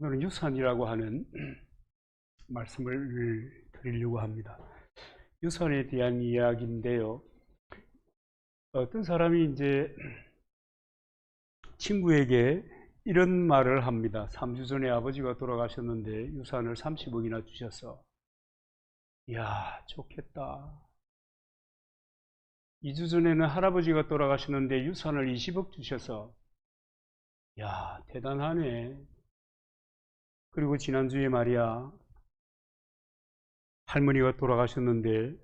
오늘은 유산이라고 하는 말씀을 드리려고 합니다. 유산에 대한 이야기인데요. 어떤 사람이 이제 친구에게 이런 말을 합니다. 3주 전에 아버지가 돌아가셨는데 유산을 30억이나 주셔서, 이야, 좋겠다. 2주 전에는 할아버지가 돌아가셨는데 유산을 20억 주셔서, 야, 대단하네. 그리고 지난주에 말이야, 할머니가 돌아가셨는데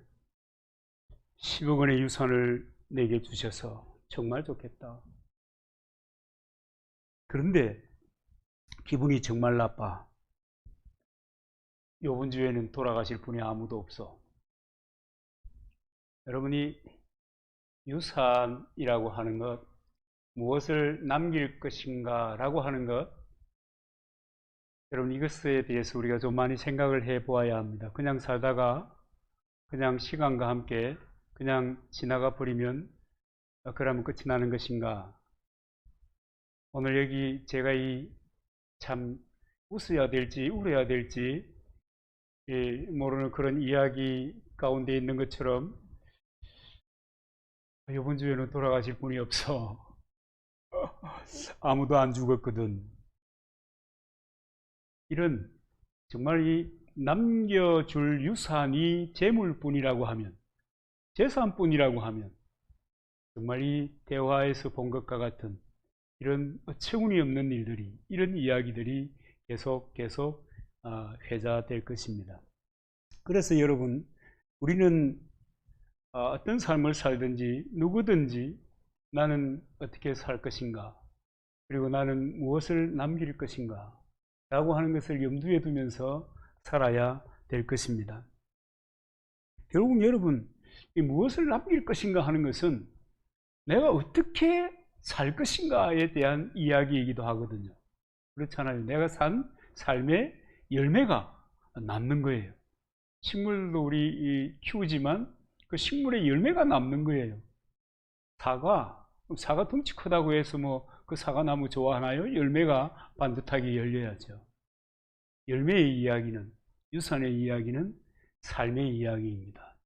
10억 원의 유산을 내게 주셔서 정말 좋겠다. 그런데 기분이 정말 나빠. 이번 주에는 돌아가실 분이 아무도 없어. 여러분이 유산이라고 하는 것, 무엇을 남길 것인가 라고 하는 것, 여러분 이것에 대해서 우리가 좀 많이 생각을 해 보아야 합니다. 그냥 살다가 그냥 시간과 함께 그냥 지나가 버리면 그러면 끝이 나는 것인가? 오늘 여기 제가 참 웃어야 될지 울어야 될지 모르는 그런 이야기 가운데 있는 것처럼, 이번 주에는 돌아가실 분이 없어. 아무도 안 죽었거든. 이런 정말 이 남겨줄 유산이 재물뿐이라고 하면, 재산뿐이라고 하면, 정말 이 대화에서 본 것과 같은 이런 어처구니 없는 일들이, 이런 이야기들이 계속 회자될 것입니다. 그래서 여러분, 우리는 어떤 삶을 살든지 누구든지 나는 어떻게 살 것인가, 그리고 나는 무엇을 남길 것인가 라고 하는 것을 염두에 두면서 살아야 될 것입니다. 결국 여러분, 이 무엇을 남길 것인가 하는 것은 내가 어떻게 살 것인가에 대한 이야기이기도 하거든요. 그렇잖아요. 내가 산 삶의 열매가 남는 거예요. 식물도 우리 키우지만 그 식물의 열매가 남는 거예요. 사과 덩치 크다고 해서 그 사과나무 좋아하나요? 열매가 반듯하게 열려야죠. 열매의 이야기는, 유산의 이야기는 삶의 이야기입니다.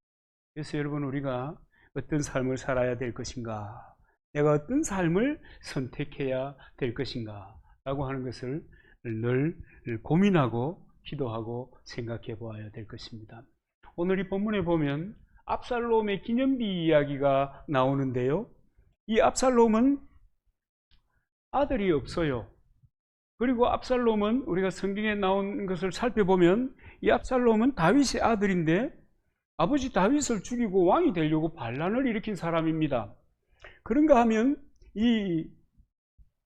그래서 여러분, 우리가 어떤 삶을 살아야 될 것인가, 내가 어떤 삶을 선택해야 될 것인가 라고 하는 것을 늘 고민하고 기도하고 생각해 보아야 될 것입니다. 오늘 이 본문에 보면 압살롬의 기념비 이야기가 나오는데요, 이 압살롬은 아들이 없어요. 그리고 압살롬은 우리가 성경에 나온 것을 살펴보면 이 압살롬은 다윗의 아들인데 아버지 다윗을 죽이고 왕이 되려고 반란을 일으킨 사람입니다. 그런가 하면 이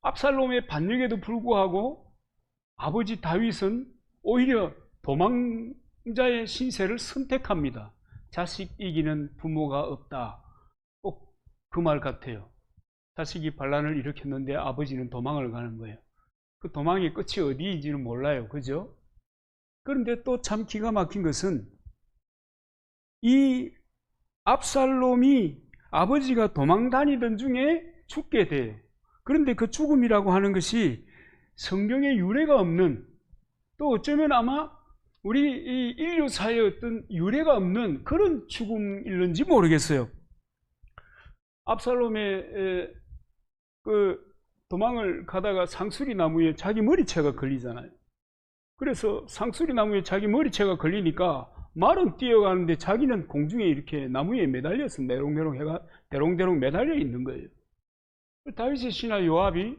압살롬의 반역에도 불구하고 아버지 다윗은 오히려 도망자의 신세를 선택합니다. 자식 이기는 부모가 없다. 꼭 그 말 같아요. 자식이 반란을 일으켰는데 아버지는 도망을 가는 거예요. 그 도망의 끝이 어디인지는 몰라요. 그죠? 그런데 또 참 기가 막힌 것은 이 압살롬이 아버지가 도망 다니던 중에 죽게 돼요. 그런데 그 죽음이라고 하는 것이 성경에 유례가 없는, 또 어쩌면 아마 우리 이 인류사의 어떤 유례가 없는 그런 죽음일는지 모르겠어요. 압살롬의 그 도망을 가다가 상수리 나무에 자기 머리채가 걸리잖아요. 그래서 상수리 나무에 자기 머리채가 걸리니까 말은 뛰어가는데 자기는 공중에 이렇게 나무에 매달려서 대롱대롱 매달려 있는 거예요. 다윗의 신하 요압이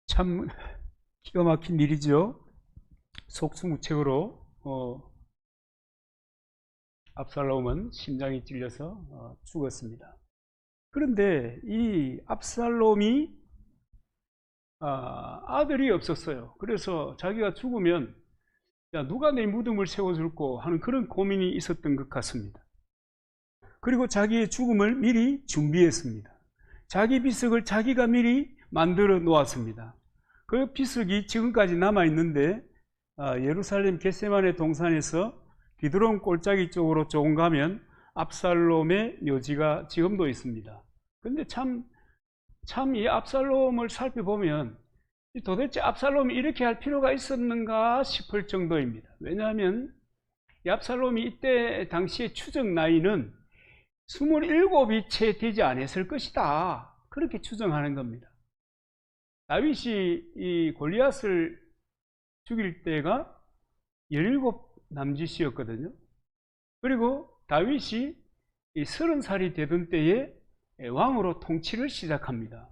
참 기가 막힌 일이죠. 속수무책으로 압살롬은 심장이 찔려서 죽었습니다. 그런데 이 압살롬이 아들이 없었어요. 그래서 자기가 죽으면 누가 내 무덤을 세워줄까 하는 그런 고민이 있었던 것 같습니다. 그리고 자기의 죽음을 미리 준비했습니다. 자기 비석을 자기가 미리 만들어 놓았습니다. 그 비석이 지금까지 남아있는데 예루살렘 겟세마네 동산에서 기드론 골짜기 쪽으로 조금 가면 압살롬의 묘지가 지금도 있습니다. 근데 참 이 압살롬을 살펴보면 도대체 압살롬이 이렇게 할 필요가 있었는가 싶을 정도입니다. 왜냐하면 이 압살롬이 이때 당시의 추정 나이는 27이 채 되지 않았을 것이다, 그렇게 추정하는 겁니다. 다윗이 이 골리앗을 죽일 때가 17 남짓이었거든요. 그리고 다윗이 30살이 되던 때에 왕으로 통치를 시작합니다.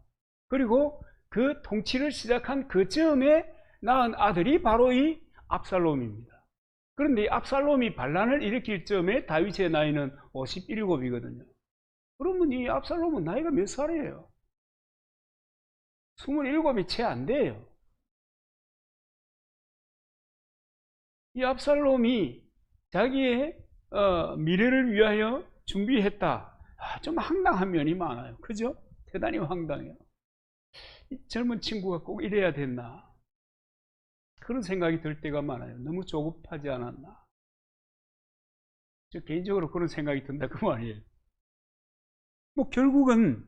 그리고 그 통치를 시작한 그 즈음에 낳은 아들이 바로 이 압살롬입니다. 그런데 이 압살롬이 반란을 일으킬 즈음에 다윗의 나이는 57이거든요. 그러면 이 압살롬은 나이가 몇 살이에요? 27이 채 안 돼요. 이 압살롬이 자기의 미래를 위하여 준비했다. 좀 황당한 면이 많아요. 그죠? 대단히 황당해요. 이 젊은 친구가 꼭 이래야 됐나? 그런 생각이 들 때가 많아요. 너무 조급하지 않았나? 저 개인적으로 그런 생각이 든다 그 말이에요. 뭐 결국은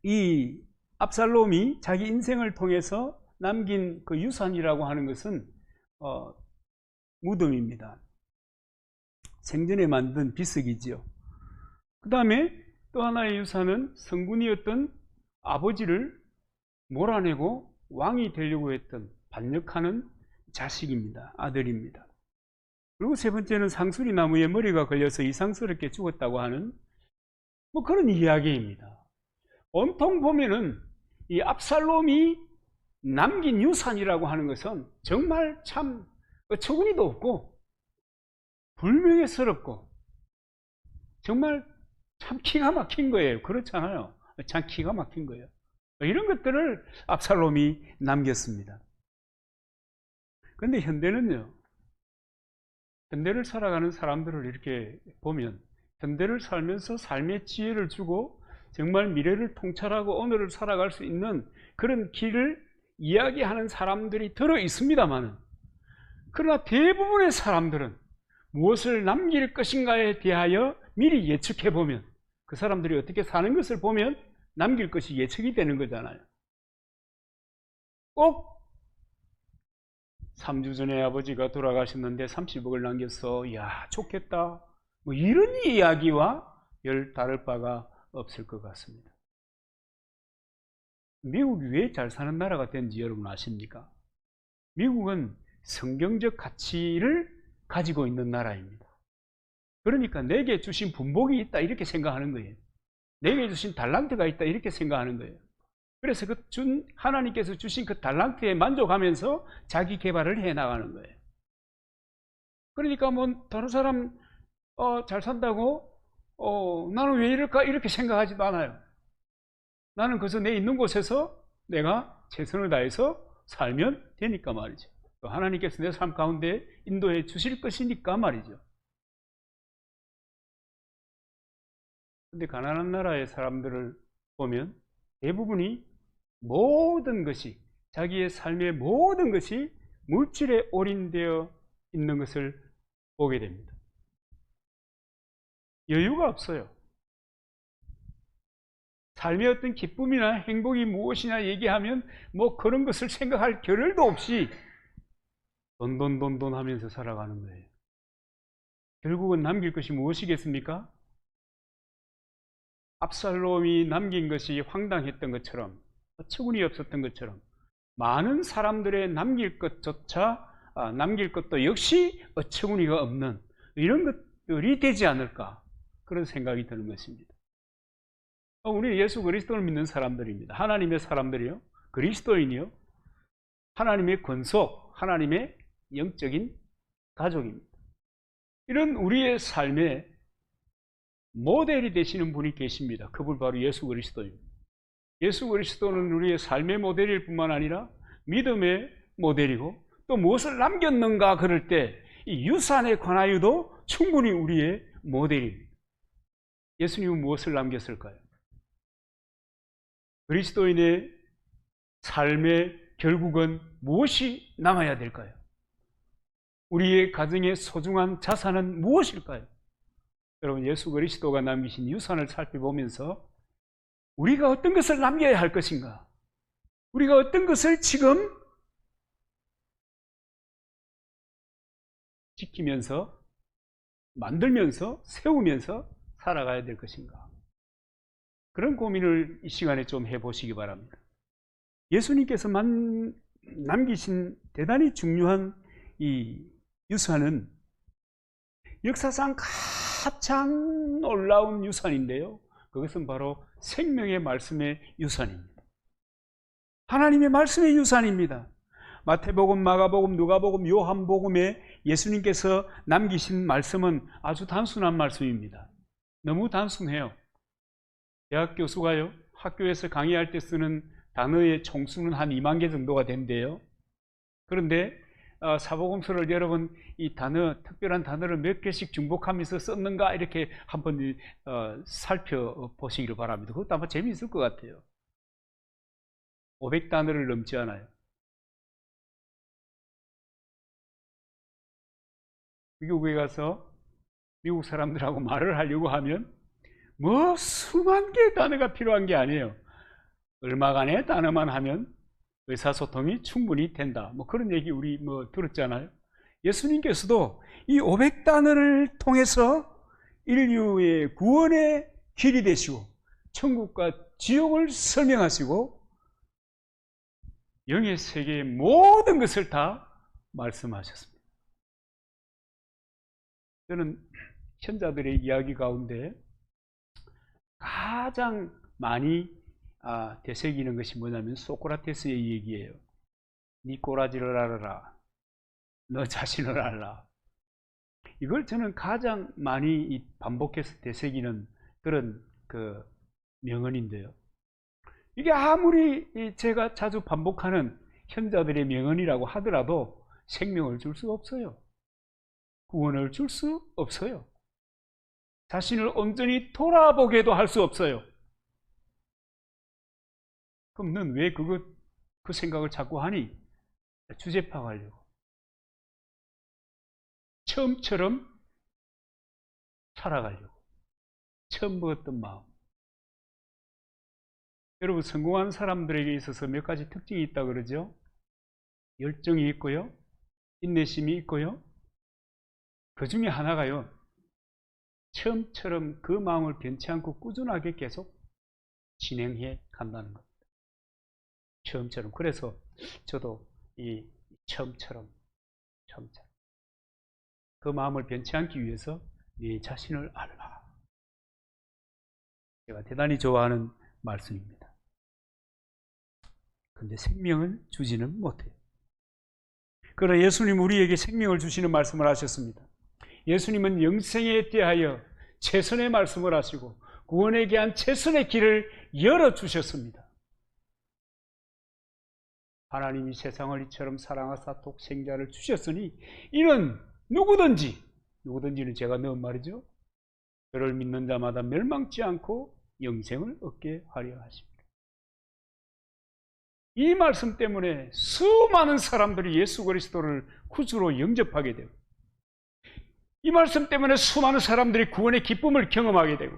이 압살롬이 자기 인생을 통해서 남긴 그 유산이라고 하는 것은 무덤입니다. 생전에 만든 비석이지요. 그 다음에 또 하나의 유산은 성군이었던 아버지를 몰아내고 왕이 되려고 했던 반역하는 자식입니다. 아들입니다. 그리고 세 번째는 상수리 나무에 머리가 걸려서 이상스럽게 죽었다고 하는 뭐 그런 이야기입니다. 온통 보면은 이 압살롬이 남긴 유산이라고 하는 것은 정말 참 어처구니도 없고 불명예스럽고 정말 참 기가 막힌 거예요. 그렇잖아요. 참 기가 막힌 거예요. 이런 것들을 압살롬이 남겼습니다. 그런데 현대는요, 현대를 살아가는 사람들을 이렇게 보면 현대를 살면서 삶의 지혜를 주고 정말 미래를 통찰하고 오늘을 살아갈 수 있는 그런 길을 이야기하는 사람들이 들어 있습니다만은, 그러나 대부분의 사람들은 무엇을 남길 것인가에 대하여 미리 예측해 보면 그 사람들이 어떻게 사는 것을 보면 남길 것이 예측이 되는 거잖아요. 꼭 3주 전에 아버지가 돌아가셨는데 30억을 남겼어. 이야, 좋겠다. 뭐 이런 이야기와 별 다를 바가 없을 것 같습니다. 미국이 왜 잘 사는 나라가 된지 여러분 아십니까? 미국은 성경적 가치를 가지고 있는 나라입니다. 그러니까 내게 주신 분복이 있다 이렇게 생각하는 거예요. 내게 주신 달란트가 있다 이렇게 생각하는 거예요. 그래서 하나님께서 주신 그 달란트에 만족하면서 자기 개발을 해 나가는 거예요. 그러니까 뭐 다른 사람 잘 산다고 나는 왜 이럴까 이렇게 생각하지도 않아요. 나는 그래서 내 있는 곳에서 내가 최선을 다해서 살면 되니까 말이죠. 또 하나님께서 내 삶 가운데 인도해 주실 것이니까 말이죠. 근데 가난한 나라의 사람들을 보면 대부분이 모든 것이, 자기의 삶의 모든 것이 물질에 올인되어 있는 것을 보게 됩니다. 여유가 없어요. 삶의 어떤 기쁨이나 행복이 무엇이냐 얘기하면 뭐 그런 것을 생각할 겨를도 없이 돈 하면서 살아가는 거예요. 결국은 남길 것이 무엇이겠습니까? 압살롬이 남긴 것이 황당했던 것처럼, 어처구니 없었던 것처럼 많은 사람들의 남길 것도 역시 어처구니가 없는 이런 것들이 되지 않을까, 그런 생각이 드는 것입니다. 우리는 예수 그리스도를 믿는 사람들입니다. 하나님의 사람들이요, 그리스도인이요, 하나님의 권속, 하나님의 영적인 가족입니다. 이런 우리의 삶에 모델이 되시는 분이 계십니다. 그분 바로 예수 그리스도입니다. 예수 그리스도는 우리의 삶의 모델일 뿐만 아니라 믿음의 모델이고, 또 무엇을 남겼는가 그럴 때 이 유산에 관하여도 충분히 우리의 모델입니다. 예수님은 무엇을 남겼을까요? 그리스도인의 삶의 결국은 무엇이 남아야 될까요? 우리의 가정의 소중한 자산은 무엇일까요? 여러분, 예수 그리스도가 남기신 유산을 살펴보면서 우리가 어떤 것을 남겨야 할 것인가? 우리가 어떤 것을 지금 지키면서, 만들면서, 세우면서 살아가야 될 것인가? 그런 고민을 이 시간에 좀 해보시기 바랍니다. 예수님께서 남기신 대단히 중요한 이 유산은 역사상 가장 놀라운 유산인데요. 그것은 바로 생명의 말씀의 유산입니다. 하나님의 말씀의 유산입니다. 마태복음, 마가복음, 누가복음, 요한복음에 예수님께서 남기신 말씀은 아주 단순한 말씀입니다. 너무 단순해요. 대학 교수가요, 학교에서 강의할 때 쓰는 단어의 총수는 한 2만 개 정도가 된대요. 그런데 사복음서를 여러분 이 단어, 특별한 단어를 몇 개씩 중복하면서 썼는가 이렇게 한번 살펴보시기를 바랍니다. 그것도 아마 재미있을 것 같아요. 500단어를 넘지 않아요. 미국에 가서 미국 사람들하고 말을 하려고 하면 뭐 수만 개의 단어가 필요한 게 아니에요. 얼마간의 단어만 하면 의사소통이 충분히 된다. 뭐 그런 얘기 우리 뭐 들었잖아요. 예수님께서도 이 500단어를 통해서 인류의 구원의 길이 되시고 천국과 지옥을 설명하시고 영의 세계의 모든 것을 다 말씀하셨습니다. 저는 현자들의 이야기 가운데 가장 많이 되새기는 것이 뭐냐면 소크라테스의 얘기예요. 네 꼬라지를 알아라. 너 자신을 알라. 이걸 저는 가장 많이 반복해서 되새기는 그런 그 명언인데요. 이게 아무리 제가 자주 반복하는 현자들의 명언이라고 하더라도 생명을 줄 수 없어요. 구원을 줄 수 없어요. 자신을 온전히 돌아보게도 할 수 없어요. 그럼 넌 왜 그 생각을 자꾸 하니? 주제 파악하려고. 처음처럼 살아가려고. 처음 먹었던 마음. 여러분, 성공한 사람들에게 있어서 몇 가지 특징이 있다 그러죠? 열정이 있고요. 인내심이 있고요. 그 중에 하나가요. 처음처럼 그 마음을 변치 않고 꾸준하게 계속 진행해 간다는 겁니다. 처음처럼. 그래서 저도 이 처음처럼 그 마음을 변치 않기 위해서 네 자신을 알라. 제가 대단히 좋아하는 말씀입니다. 그런데 생명을 주지는 못해요. 그러나 예수님 우리에게 생명을 주시는 말씀을 하셨습니다. 예수님은 영생에 대하여 최선의 말씀을 하시고 구원에 대한 최선의 길을 열어주셨습니다. 하나님이 세상을 이처럼 사랑하사 독생자를 주셨으니 이는 누구든지는 제가 넣은 말이죠. 그를 믿는 자마다 멸망치 않고 영생을 얻게 하려 하십니다. 이 말씀 때문에 수많은 사람들이 예수 그리스도를 구주로 영접하게 되고 이 말씀 때문에 수많은 사람들이 구원의 기쁨을 경험하게 되고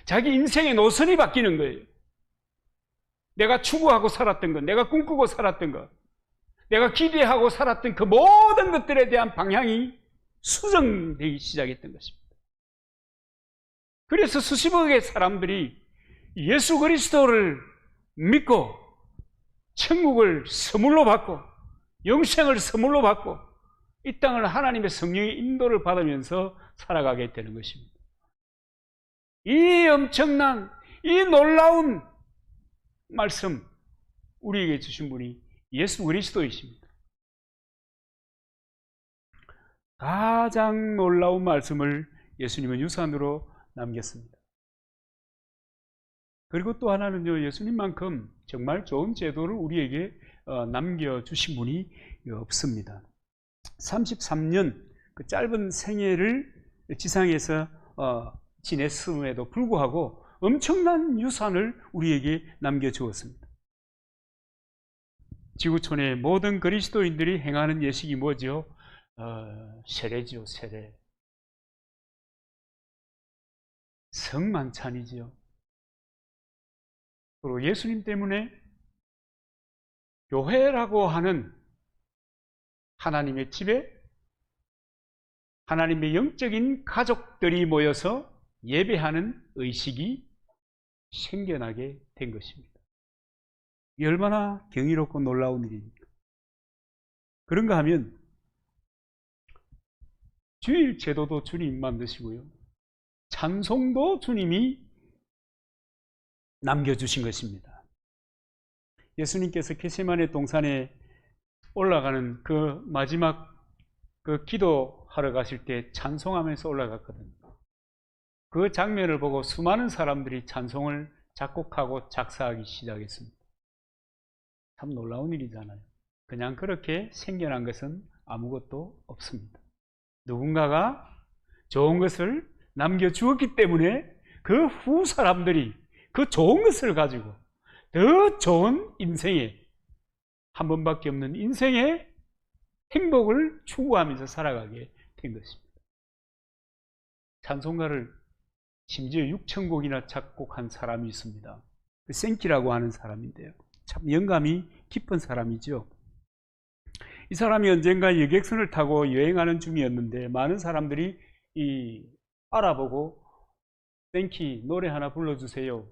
자기 인생의 노선이 바뀌는 거예요. 내가 추구하고 살았던 것, 내가 꿈꾸고 살았던 것, 내가 기대하고 살았던 그 모든 것들에 대한 방향이 수정되기 시작했던 것입니다. 그래서 수십억의 사람들이 예수 그리스도를 믿고 천국을 선물로 받고 영생을 선물로 받고 이 땅을 하나님의 성령의 인도를 받으면서 살아가게 되는 것입니다. 이 엄청난, 이 놀라운 말씀 우리에게 주신 분이 예수 그리스도이십니다. 가장 놀라운 말씀을 예수님은 유산으로 남겼습니다. 그리고 또 하나는요, 예수님만큼 정말 좋은 제도를 우리에게 남겨주신 분이 없습니다. 33년 그 짧은 생애를 지상에서 지냈음에도 불구하고 엄청난 유산을 우리에게 남겨주었습니다. 지구촌의 모든 그리스도인들이 행하는 예식이 뭐죠? 세례죠, 세례. 성만찬이죠. 그리고 예수님 때문에 교회라고 하는 하나님의 집에 하나님의 영적인 가족들이 모여서 예배하는 의식이 생겨나게 된 것입니다. 이 얼마나 경이롭고 놀라운 일입니까? 그런가 하면 주일 제도도 주님 만드시고요, 찬송도 주님이 남겨주신 것입니다. 예수님께서 겟세마네 동산에 올라가는 그 마지막 그 기도하러 가실 때 찬송하면서 올라갔거든요. 그 장면을 보고 수많은 사람들이 찬송을 작곡하고 작사하기 시작했습니다. 참 놀라운 일이잖아요. 그냥 그렇게 생겨난 것은 아무것도 없습니다. 누군가가 좋은 것을 남겨주었기 때문에 그 후 사람들이 그 좋은 것을 가지고 더 좋은 인생에, 한 번밖에 없는 인생의 행복을 추구하면서 살아가게 된 것입니다. 찬송가를 심지어 6,000곡이나 작곡한 사람이 있습니다. 생키라고 하는 사람인데요, 참 영감이 깊은 사람이죠. 이 사람이 언젠가 여객선을 타고 여행하는 중이었는데 많은 사람들이 알아보고 생키 노래 하나 불러주세요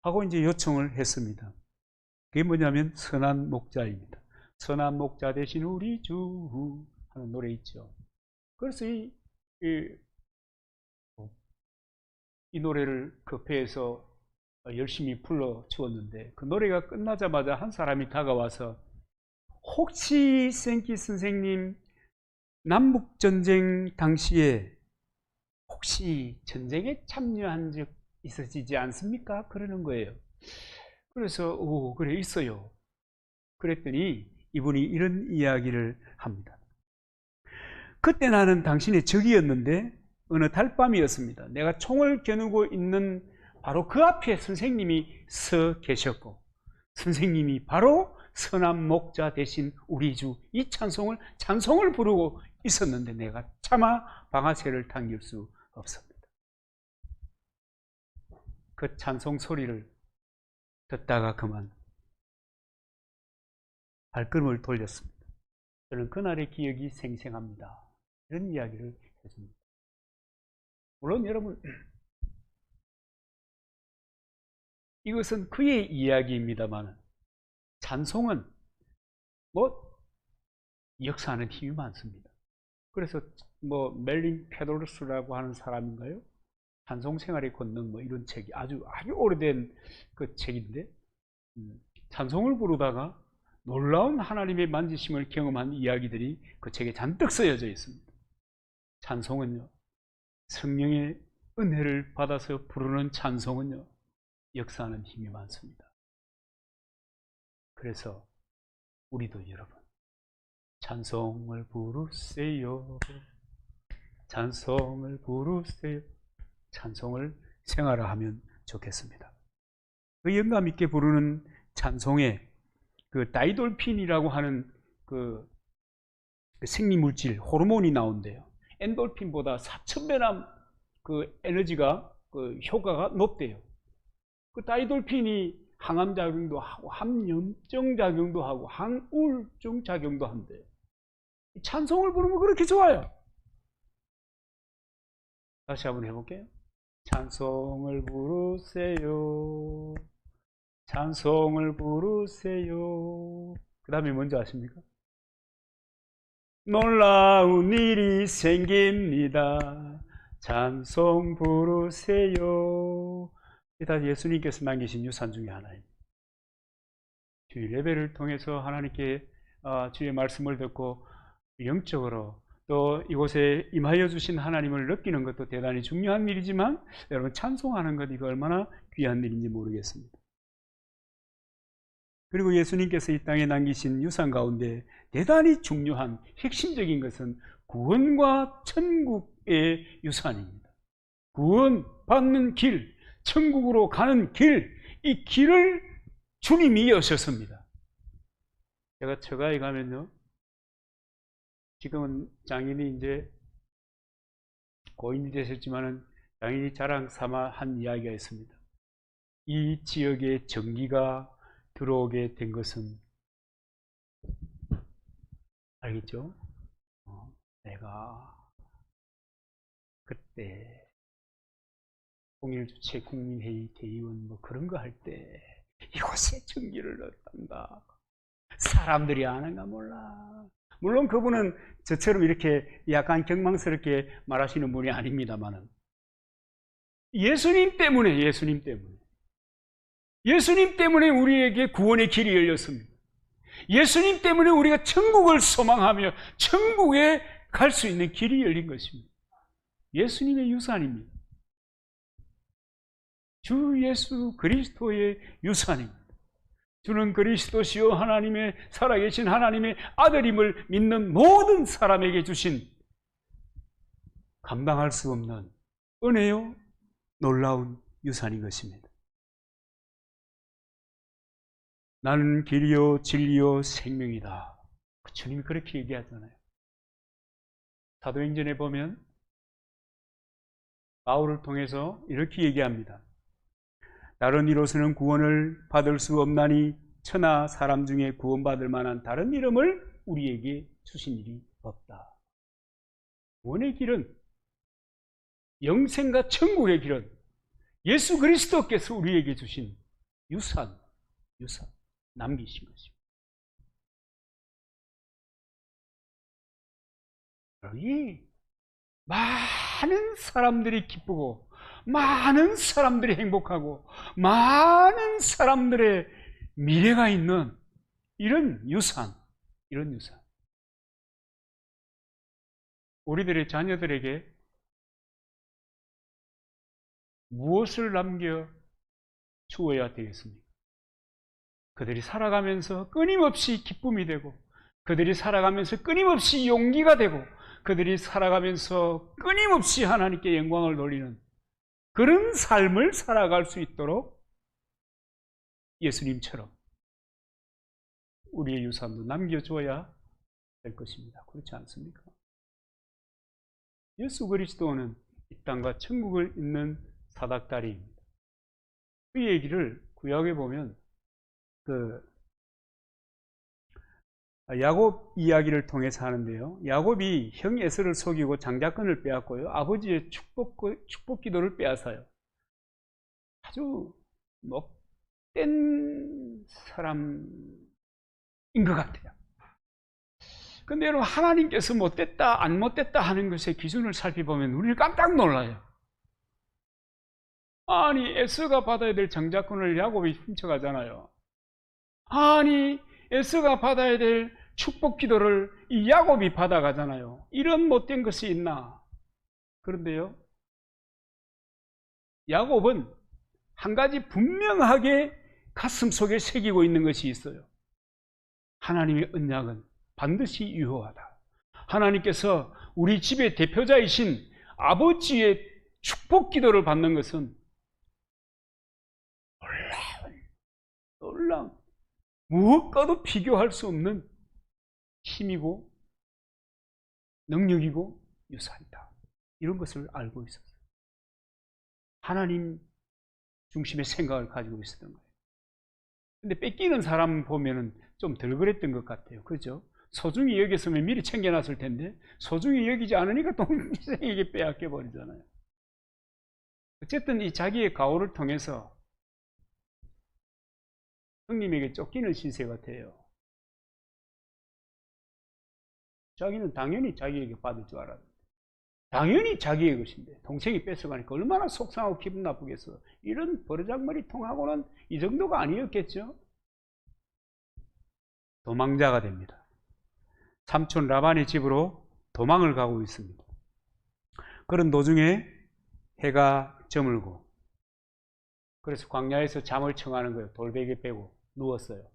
하고 이제 요청을 했습니다. 그게 뭐냐면 선한 목자입니다. 선한 목자 대신 우리 주 하는 노래 있죠. 그래서 이 노래를 그 배에서 열심히 불러 주었는데 그 노래가 끝나자마자 한 사람이 다가와서 혹시 생키 선생님 남북전쟁 당시에 혹시 전쟁에 참여한 적 있으시지 않습니까? 그러는 거예요. 그래서 그래 있어요. 그랬더니 이분이 이런 이야기를 합니다. 그때 나는 당신의 적이었는데 어느 달밤이었습니다. 내가 총을 겨누고 있는 바로 그 앞에 선생님이 서 계셨고 선생님이 바로 선한 목자 대신 우리 주 이 찬송을 부르고 있었는데 내가 차마 방아쇠를 당길 수 없습니다. 그 찬송 소리를 듣다가 그만 발걸음을 돌렸습니다. 저는 그날의 기억이 생생합니다. 이런 이야기를 해줍니다. 물론 여러분, 이것은 그의 이야기입니다만 찬송은 역사하는 힘이 많습니다. 그래서 멜린 페도르스라고 하는 사람인가요? 찬송 생활의 권능 이런 책이 아주 오래된 그 책인데 찬송을 부르다가 놀라운 하나님의 만지심을 경험한 이야기들이 그 책에 잔뜩 쓰여져 있습니다. 찬송은요, 성령의 은혜를 받아서 부르는 찬송은요, 역사하는 힘이 많습니다. 그래서 우리도 여러분 찬송을 부르세요. 찬송을 부르세요. 찬송을 생활화하면 좋겠습니다. 그 영감 있게 부르는 찬송에 그 다이돌핀이라고 하는 그 생리물질 호르몬이 나온대요. 엔돌핀보다 4,000배나 그 에너지가 그 효과가 높대요. 그 다이돌핀이 항암작용도 하고 항염증 작용도 하고 항우울증 작용도 한대요. 찬송을 부르면 그렇게 좋아요. 다시 한번 해볼게요. 찬송을 부르세요. 찬송을 부르세요. 그 다음에 뭔지 아십니까? 놀라운 일이 생깁니다. 찬송 부르세요. 다 예수님께서 남기신 유산 중에 하나입니다. 주일 예배를 통해서 하나님께 주의 말씀을 듣고 영적으로 또 이곳에 임하여 주신 하나님을 느끼는 것도 대단히 중요한 일이지만 여러분 찬송하는 것 이거 얼마나 귀한 일인지 모르겠습니다. 그리고 예수님께서 이 땅에 남기신 유산 가운데 대단히 중요한 핵심적인 것은 구원과 천국의 유산입니다. 구원받는 길, 천국으로 가는 길, 이 길을 주님이 여셨습니다. 제가 처가에 가면요, 지금은 장인이 이제 고인이 되셨지만은 장인이 자랑 삼아 한 이야기가 있습니다. 이 지역에 전기가 들어오게 된 것은 알겠죠? 내가 그때 통일주체 국민회의 대의원 뭐 그런 거 할 때 이곳에 전기를 넣었단다. 사람들이 아는가 몰라. 물론 그분은 저처럼 이렇게 약간 경망스럽게 말하시는 분이 아닙니다만은 예수님 때문에 우리에게 구원의 길이 열렸습니다. 예수님 때문에 우리가 천국을 소망하며 천국에 갈 수 있는 길이 열린 것입니다. 예수님의 유산입니다. 주 예수 그리스도의 유산입니다. 주는 그리스도시요 하나님의 살아계신 하나님의 아들임을 믿는 모든 사람에게 주신 감당할 수 없는 은혜요 놀라운 유산인 것입니다. 나는 길이요 진리요 생명이다. 주님이 그렇게 얘기하잖아요. 사도행전에 보면 바울을 통해서 이렇게 얘기합니다. 다른 이로서는 구원을 받을 수 없나니 천하 사람 중에 구원받을 만한 다른 이름을 우리에게 주신 일이 없다. 구원의 길은, 영생과 천국의 길은 예수 그리스도께서 우리에게 주신 유산 남기신 것입니다. 여기 많은 사람들이 기쁘고 많은 사람들이 행복하고 많은 사람들의 미래가 있는 이런 유산. 우리들의 자녀들에게 무엇을 남겨 주어야 되겠습니까? 그들이 살아가면서 끊임없이 기쁨이 되고, 그들이 살아가면서 끊임없이 용기가 되고, 그들이 살아가면서 끊임없이 하나님께 영광을 돌리는 그런 삶을 살아갈 수 있도록 예수님처럼 우리의 유산도 남겨줘야 될 것입니다. 그렇지 않습니까? 예수 그리스도는 이 땅과 천국을 잇는 사닥다리입니다. 그 얘기를 구약에 보면 야곱 이야기를 통해서 하는데요. 야곱이 형 에서를 속이고 장자권을 빼앗고요. 아버지의 축복 기도를 빼앗아요. 아주 못된 사람인 것 같아요. 근데 여러분, 하나님께서 못됐다, 안 못됐다 하는 것의 기준을 살펴보면 우리는 깜짝 놀라요. 아니, 에서가 받아야 될 장자권을 야곱이 훔쳐가잖아요. 아니, 에서가 받아야 될 축복 기도를 이 야곱이 받아가잖아요. 이런 못된 것이 있나? 그런데요, 야곱은 한 가지 분명하게 가슴 속에 새기고 있는 것이 있어요. 하나님의 언약은 반드시 유효하다. 하나님께서 우리 집의 대표자이신 아버지의 축복 기도를 받는 것은 놀라운 무엇과도 비교할 수 없는 힘이고 능력이고 유산이다. 이런 것을 알고 있었어요. 하나님 중심의 생각을 가지고 있었던 거예요. 근데 뺏기는 사람 보면은 좀 덜 그랬던 것 같아요. 그죠? 소중히 여겼으면 미리 챙겨놨을 텐데 소중히 여기지 않으니까 동생에게 빼앗겨 버리잖아요. 어쨌든 이 자기의 가오를 통해서 형님에게 쫓기는 신세 같아요. 자기는 당연히 자기에게 받을 줄 알았는데, 당연히 자기의 것인데 동생이 뺏어가니까 얼마나 속상하고 기분 나쁘겠어. 이런 버르장머리 통하고는 이 정도가 아니었겠죠. 도망자가 됩니다. 삼촌 라반의 집으로 도망을 가고 있습니다. 그런 도중에 해가 저물고, 그래서 광야에서 잠을 청하는 거예요. 돌베개 빼고 누웠어요.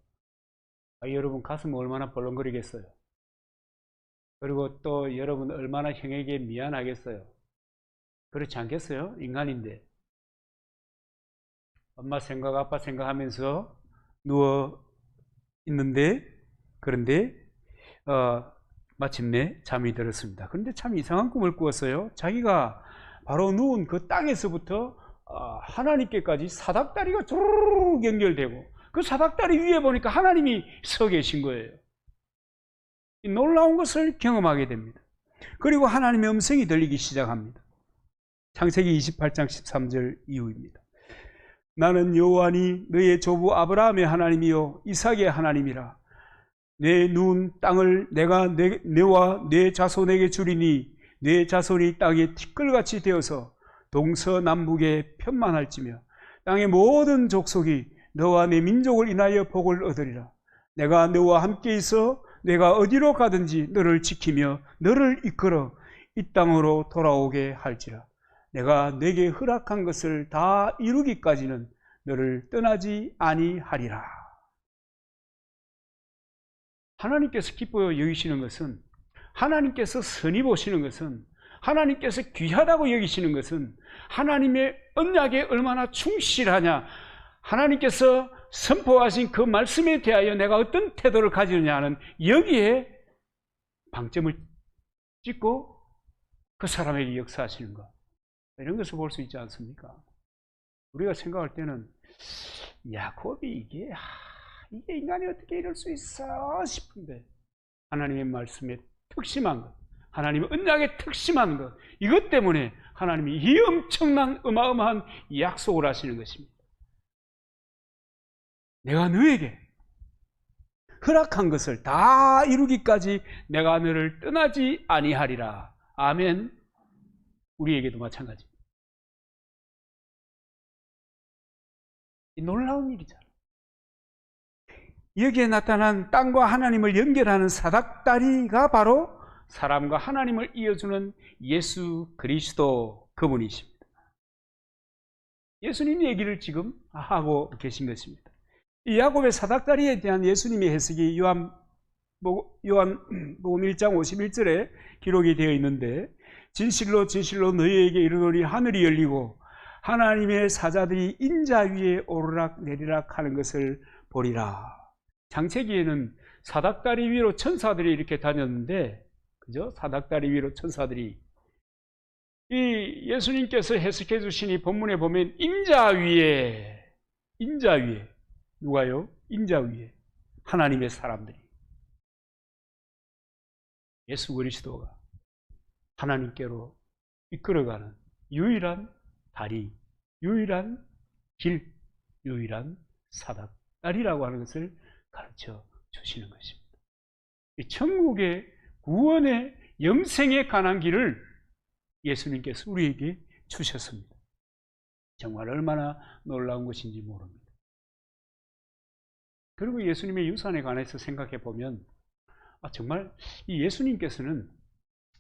여러분 가슴 얼마나 벌렁거리겠어요. 그리고 또 여러분 얼마나 형에게 미안하겠어요. 그렇지 않겠어요? 인간인데. 엄마 생각, 아빠 생각하면서 누워 있는데, 그런데 마침내 잠이 들었습니다. 그런데 참 이상한 꿈을 꾸었어요. 자기가 바로 누운 그 땅에서부터 하나님께까지 사닥다리가 쭉 연결되고 그 사닥다리 위에 보니까 하나님이 서 계신 거예요. 이 놀라운 것을 경험하게 됩니다. 그리고 하나님의 음성이 들리기 시작합니다. 창세기 28장 13절 이후입니다. 나는 여호와니 너의 조부 아브라함의 하나님이요 이삭의 하나님이라. 내 누운 땅을 내가 너와 내 자손에게 주리니 내 자손이 땅에 티끌같이 되어서 동서남북에 편만할지며 땅의 모든 족속이 너와 내 민족을 인하여 복을 얻으리라. 내가 너와 함께 있어 내가 어디로 가든지 너를 지키며 너를 이끌어 이 땅으로 돌아오게 할지라. 내가 내게 허락한 것을 다 이루기까지는 너를 떠나지 아니하리라. 하나님께서 기뻐 여기시는 것은, 하나님께서 선히 보시는 것은, 하나님께서 귀하다고 여기시는 것은 하나님의 언약에 얼마나 충실하냐, 하나님께서 선포하신 그 말씀에 대하여 내가 어떤 태도를 가지느냐 하는 여기에 방점을 찍고 그 사람에게 역사하시는 것, 이런 것을 볼 수 있지 않습니까? 우리가 생각할 때는 야곱이 이게 인간이 어떻게 이럴 수 있어 싶은데 하나님의 말씀에 특심한 것, 하나님의 언약에 특심한 것, 이것 때문에 하나님이 이 엄청난 어마어마한 약속을 하시는 것입니다. 내가 너에게 허락한 것을 다 이루기까지 내가 너를 떠나지 아니하리라. 아멘. 우리에게도 마찬가지입니다. 이 놀라운 일이잖아. 여기에 나타난 땅과 하나님을 연결하는 사닥다리가 바로 사람과 하나님을 이어주는 예수 그리스도 그분이십니다. 예수님 얘기를 지금 하고 계신 것입니다. 이 야곱의 사닥다리에 대한 예수님의 해석이 요한복음 1장 51절에 기록이 되어 있는데, 진실로 진실로 너희에게 이르노니 하늘이 열리고 하나님의 사자들이 인자 위에 오르락 내리락 하는 것을 보리라. 창세기에는 사닥다리 위로 천사들이 이렇게 다녔는데, 그죠? 사닥다리 위로 천사들이, 이 예수님께서 해석해 주신 이 본문에 보면 인자 위에 누가요? 인자 위에 하나님의 사람들이, 예수 그리스도가 하나님께로 이끌어가는 유일한 다리, 유일한 길, 유일한 사닥다리라고 하는 것을 가르쳐 주시는 것입니다. 이 천국의 구원의 영생에 관한 길을 예수님께서 우리에게 주셨습니다. 정말 얼마나 놀라운 것인지 모릅니다. 그리고 예수님의 유산에 관해서 생각해 보면 정말 이 예수님께서는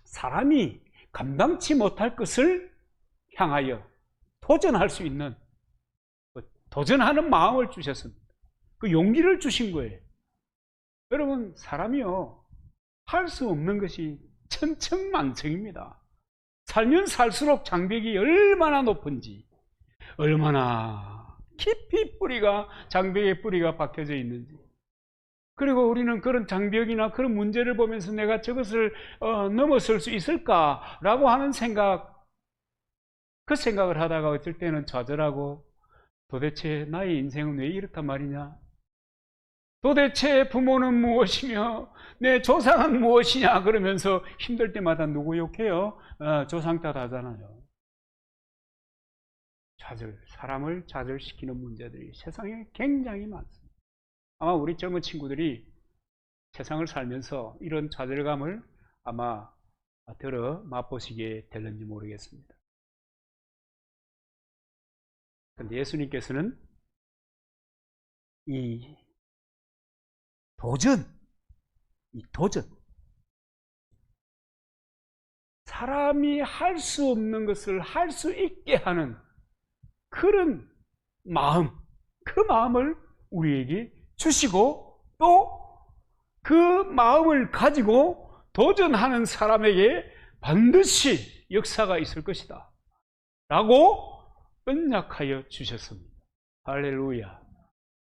사람이 감당치 못할 것을 향하여 도전할 수 있는, 도전하는 마음을 주셨습니다. 그 용기를 주신 거예요. 여러분, 사람이요, 할 수 없는 것이 천천만청입니다. 살면 살수록 장벽이 얼마나 높은지, 얼마나 깊이 장벽에 뿌리가 박혀져 있는지, 그리고 우리는 그런 장벽이나 그런 문제를 보면서 내가 저것을 넘어설 수 있을까라고 하는 그 생각을 하다가 어쩔 때는 좌절하고, 도대체 나의 인생은 왜 이렇단 말이냐? 도대체 부모는 무엇이며 내 조상은 무엇이냐? 그러면서 힘들 때마다 누구 욕해요? 조상 탓하잖아요. 사람을 좌절시키는 문제들이 세상에 굉장히 많습니다. 아마 우리 젊은 친구들이 세상을 살면서 이런 좌절감을 아마 들어 맛보시게 될는지 모르겠습니다. 그런데 예수님께서는 이 도전, 사람이 할 수 없는 것을 할 수 있게 하는 그런 마음, 그 마음을 우리에게 주시고, 또 그 마음을 가지고 도전하는 사람에게 반드시 역사가 있을 것이다 라고 언약하여 주셨습니다. 할렐루야.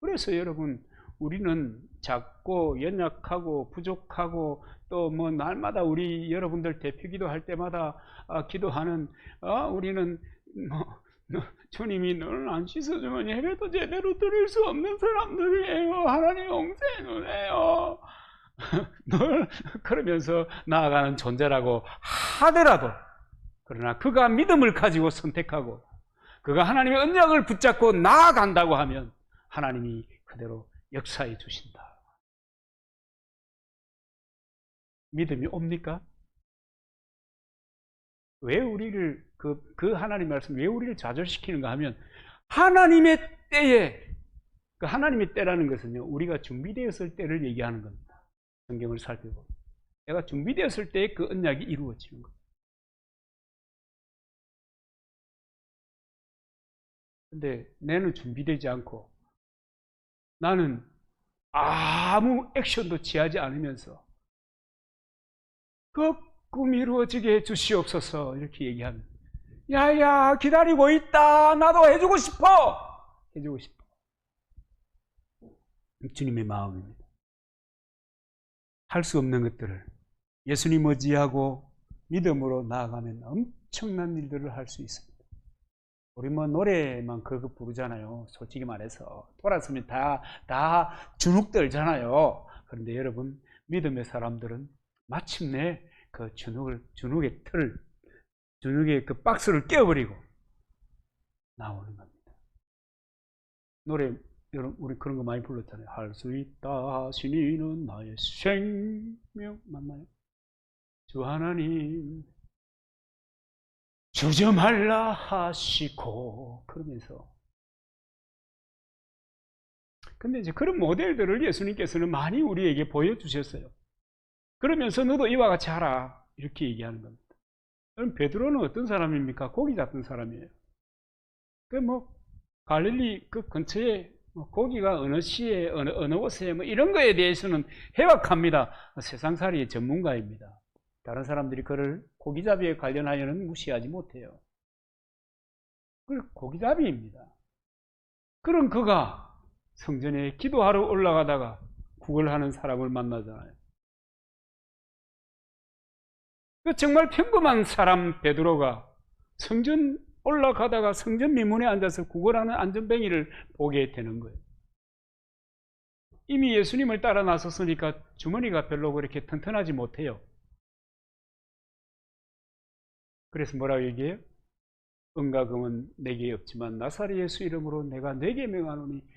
그래서 여러분, 우리는 작고 연약하고 부족하고, 또 뭐 날마다 우리 여러분들 대표기도 할 때마다 기도하는, 우리는 주님이 너를 안 씻어주면 예배도 제대로 드릴 수 없는 사람들이에요. 하나님 용서해 주세요. 늘 그러면서 나아가는 존재라고 하더라도, 그러나 그가 믿음을 가지고 선택하고 그가 하나님의 언약을 붙잡고 나아간다고 하면 하나님이 그대로 역사해 주신다. 믿음이 옵니까? 왜 우리를 그 하나님 말씀 왜 우리를 좌절시키는가 하면, 하나님의 때에, 그 하나님의 때라는 것은요, 우리가 준비되었을 때를 얘기하는 겁니다. 성경을 살펴보면 내가 준비되었을 때에 그 언약이 이루어지는 겁니다. 근데 나는 준비되지 않고 나는 아무 액션도 취하지 않으면서 그 꿈이 이루어지게 해주시옵소서 이렇게 얘기하면, 야야 기다리고 있다, 나도 해주고 싶어, 해주고 싶어. 주님의 마음입니다. 할 수 없는 것들을 예수님 의지하고 믿음으로 나아가면 엄청난 일들을 할 수 있습니다. 우리 뭐 노래만 그거 부르잖아요. 솔직히 말해서 돌아서면 다 주눅 들잖아요. 그런데 여러분, 믿음의 사람들은 마침내 그 주눅의 그 박스를 깨어버리고 나오는 겁니다. 노래, 여러분, 우리 그런 거 많이 불렀잖아요. 할 수 있다 하시니는 나의 생명, 맞나요? 주 하나님 주저 말라 하시고, 그러면서. 근데 이제 그런 모델들을 예수님께서는 많이 우리에게 보여주셨어요. 그러면서 너도 이와 같이 하라 이렇게 얘기하는 겁니다. 그럼 베드로는 어떤 사람입니까? 고기 잡던 사람이에요. 그 갈릴리 그 근처에 고기가 어느 시에 어느 곳에 이런 거에 대해서는 해박합니다. 세상살이의 전문가입니다. 다른 사람들이 그를 고기잡이에 관련하여는 무시하지 못해요. 그 고기잡이입니다. 그런 그가 성전에 기도하러 올라가다가 구걸하는 사람을 만나잖아요. 정말 평범한 사람 베드로가 성전 올라가다가 성전 미문에 앉아서 구걸하는 안전뱅이를 보게 되는 거예요. 이미 예수님을 따라 나섰으니까 주머니가 별로 그렇게 튼튼하지 못해요. 그래서 뭐라고 얘기해요? 은과 금은 내게 없지만 나사렛 예수 이름으로 내가 네게 명하노니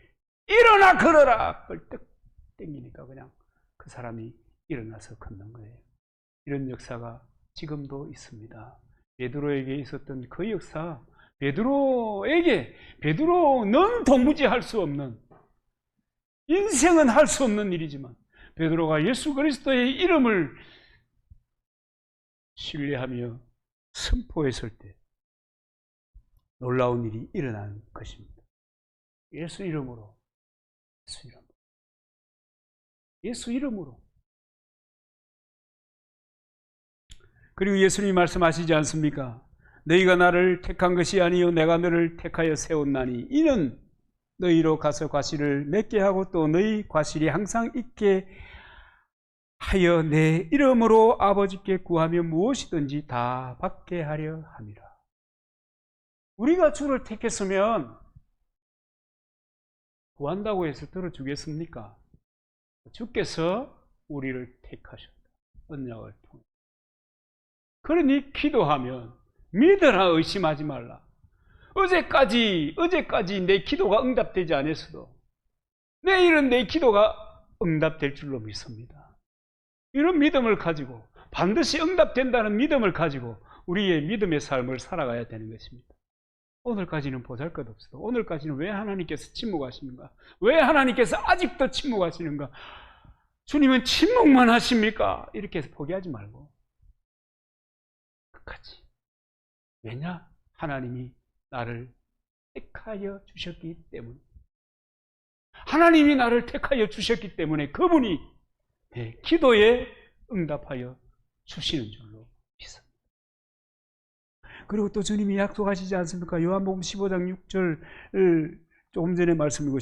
일어나 걸어라! 벌떡 땡기니까 그냥 그 사람이 일어나서 걷는 거예요. 이런 역사가 지금도 있습니다. 베드로에게 있었던 그 역사, 베드로는 도무지 할 수 없는, 인생은 할 수 없는 일이지만 베드로가 예수 그리스도의 이름을 신뢰하며 선포했을 때 놀라운 일이 일어나는 것입니다. 예수 이름으로, 예수 이름으로. 그리고 예수님이 말씀하시지 않습니까? 너희가 나를 택한 것이 아니요 내가 너를 택하여 세웠나니 이는 너희로 가서 과실을 맺게 하고 또 너희 과실이 항상 있게 하여 내 이름으로 아버지께 구하며 무엇이든지 다 받게 하려 함이라. 우리가 주를 택했으면 구한다고 해서 들어주겠습니까? 주께서 우리를 택하셨다. 언약을 통해. 그러니 기도하면 믿으라, 의심하지 말라. 어제까지 내 기도가 응답되지 않았어도 내일은 내 기도가 응답될 줄로 믿습니다. 이런 믿음을 가지고, 반드시 응답된다는 믿음을 가지고 우리의 믿음의 삶을 살아가야 되는 것입니다. 오늘까지는 보잘것없어도, 오늘까지는 왜 하나님께서 침묵하시는가? 왜 하나님께서 아직도 침묵하시는가? 주님은 침묵만 하십니까? 이렇게 해서 포기하지 말고 끝까지. 왜냐? 하나님이 나를 택하여 주셨기 때문에. 하나님이 나를 택하여 주셨기 때문에 그분이 내 기도에 응답하여 주시는 줄로 믿습니다. 그리고 또 주님이 약속하시지 않습니까? 요한복음 15장 6절, 조금 전에 말씀이고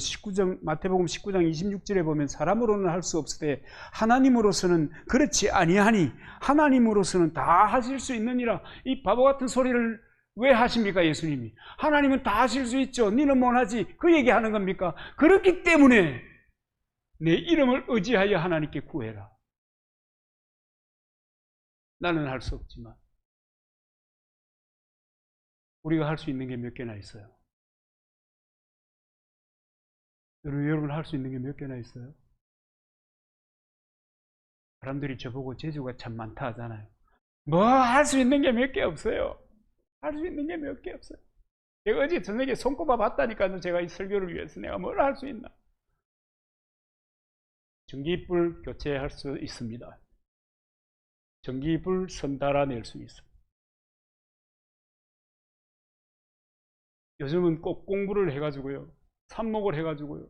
마태복음 19장 26절에 보면 사람으로는 할 수 없으되 하나님으로서는 그렇지 아니하니 하나님으로서는 다 하실 수 있느니라. 이 바보 같은 소리를 왜 하십니까? 예수님이. 하나님은 다 하실 수 있죠. 너는 못하지. 그 얘기하는 겁니까? 그렇기 때문에 내 이름을 의지하여 하나님께 구해라. 나는 할 수 없지만 우리가 할 수 있는 게 몇 개나 있어요? 여러분 할 수 있는 게 몇 개나 있어요? 사람들이 저보고 재주가 참 많다 하잖아요. 뭐 할 수 있는 게 몇 개 없어요. 할 수 있는 게 몇 개 없어요. 제가 어제 저녁에 손꼽아 봤다니까요. 제가 이 설교를 위해서 내가 뭘 할 수 있나. 전기불 교체할 수 있습니다. 전기불 선 달아낼 수 있습니다. 요즘은 꼭 공부를 해가지고요. 삽목을 해가지고요.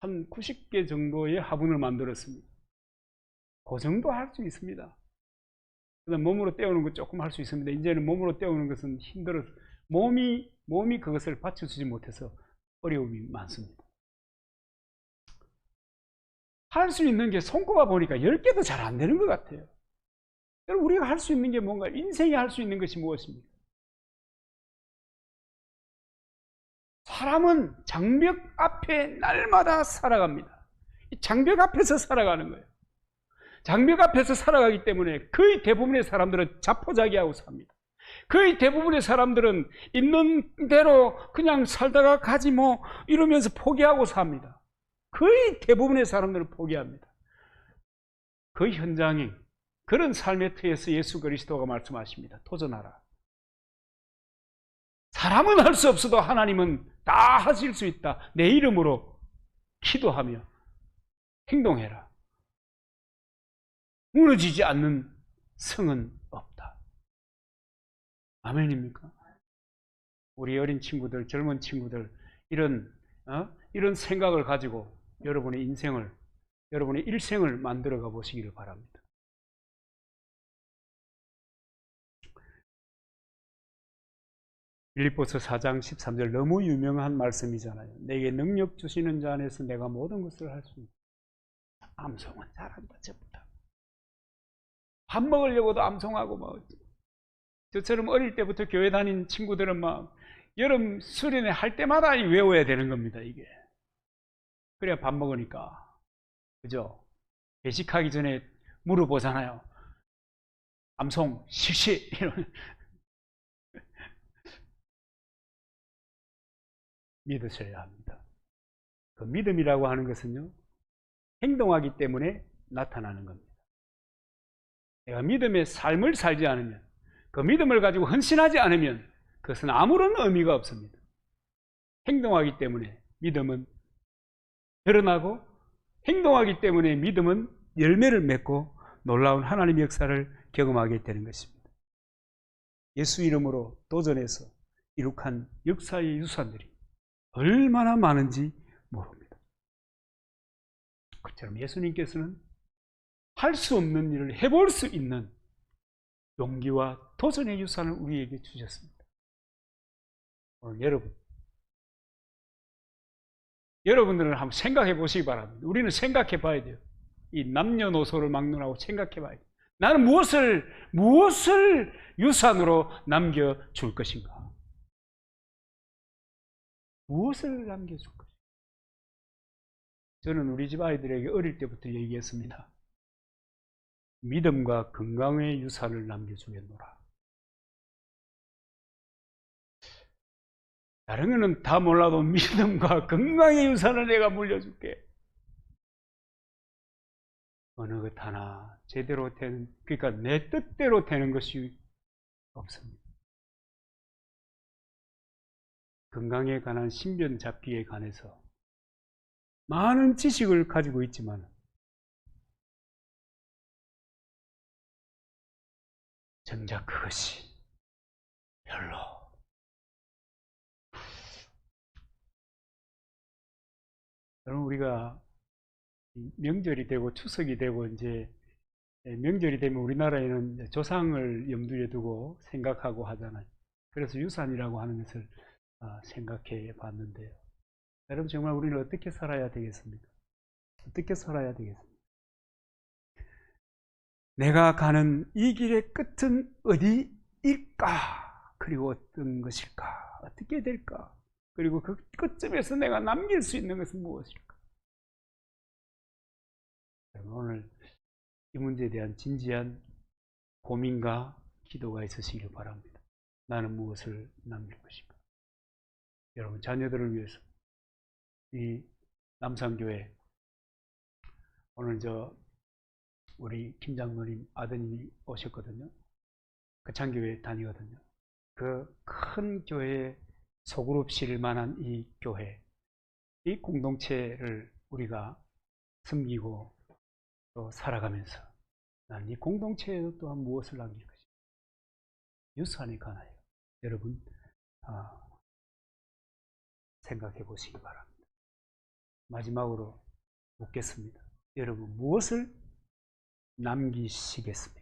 한 90개 정도의 화분을 만들었습니다. 그 정도 할 수 있습니다. 그다음 몸으로 떼우는 거 조금 할 수 있습니다. 이제는 몸으로 떼우는 것은 힘들어서 몸이 그것을 받쳐주지 못해서 어려움이 많습니다. 할 수 있는 게 손꼽아 보니까 10개도 잘 안 되는 것 같아요. 여러분, 우리가 할 수 있는 게 뭔가, 인생에 할 수 있는 것이 무엇입니까? 사람은 장벽 앞에 날마다 살아갑니다. 이 장벽 앞에서 살아가는 거예요. 장벽 앞에서 살아가기 때문에 거의 대부분의 사람들은 자포자기하고 삽니다. 거의 대부분의 사람들은 있는 대로 그냥 살다가 가지 뭐 이러면서 포기하고 삽니다. 거의 대부분의 사람들은 포기합니다. 그 현장에 그런 삶의 터에서 예수 그리스도가 말씀하십니다. 도전하라. 사람은 할 수 없어도 하나님은 다 하실 수 있다. 내 이름으로 기도하며 행동해라. 무너지지 않는 성은 없다. 아멘입니까? 우리 어린 친구들, 젊은 친구들 이런 생각을 가지고 여러분의 인생을, 여러분의 일생을 만들어가 보시기를 바랍니다. 빌립보서 4장 13절 너무 유명한 말씀이잖아요. 내게 능력 주시는 자 안에서 내가 모든 것을 할 수 있다. 암송은 잘한다. 저보다. 밥 먹으려고도 암송하고 뭐 저처럼 어릴 때부터 교회 다닌 친구들은 막 여름 수련회 할 때마다 외워야 되는 겁니다. 이게. 그래야 밥 먹으니까. 그죠? 배식하기 전에 물어보잖아요. 암송 실시 이런. 믿으셔야 합니다. 그 믿음이라고 하는 것은요, 행동하기 때문에 나타나는 겁니다. 내가 믿음의 삶을 살지 않으면, 그 믿음을 가지고 헌신하지 않으면 그것은 아무런 의미가 없습니다. 행동하기 때문에 믿음은 드러나고, 행동하기 때문에 믿음은 열매를 맺고 놀라운 하나님의 역사를 경험하게 되는 것입니다. 예수 이름으로 도전해서 이룩한 역사의 유산들이 얼마나 많은지 모릅니다. 그처럼 예수님께서는 할 수 없는 일을 해볼 수 있는 용기와 도전의 유산을 우리에게 주셨습니다. 오늘 여러분들은 한번 생각해 보시기 바랍니다. 우리는 생각해 봐야 돼요. 이 남녀노소를 막론하고 생각해 봐야 돼요. 나는 무엇을 유산으로 남겨줄 것인가? 무엇을 남겨줄 것인가? 저는 우리 집 아이들에게 어릴 때부터 얘기했습니다. 믿음과 건강의 유산을 남겨주겠노라. 다른 거는 다 몰라도 믿음과 건강의 유산을 내가 물려줄게. 어느 것 하나 제대로 되는, 그러니까 내 뜻대로 되는 것이 없습니다. 건강에 관한 신변잡기에 관해서 많은 지식을 가지고 있지만 정작 그것이 별로 여러분, 우리가 명절이 되고 추석이 되고 이제 명절이 되면 우리나라에는 조상을 염두에 두고 생각하고 하잖아요. 그래서 유산이라고 하는 것을 생각해 봤는데요. 여러분, 정말 우리는 어떻게 살아야 되겠습니까? 어떻게 살아야 되겠습니까? 내가 가는 이 길의 끝은 어디일까? 그리고 어떤 것일까? 어떻게 될까? 그리고 그 끝점에서 내가 남길 수 있는 것은 무엇일까? 오늘 이 문제에 대한 진지한 고민과 기도가 있으시길 바랍니다. 나는 무엇을 남길 것인가? 여러분 자녀들을 위해서 이 남산교회 오늘 우리 김 장로님 아드님이 오셨거든요. 거창교회 다니거든요. 그 큰 교회에 소그룹 실 만한 이 교회, 이 공동체를 우리가 섬기고 또 살아가면서 난 이 공동체에도 또한 무엇을 남길 것인가? 유산에 관하여 여러분 생각해 보시기 바랍니다. 마지막으로 묻겠습니다. 여러분 무엇을 남기시겠습니까?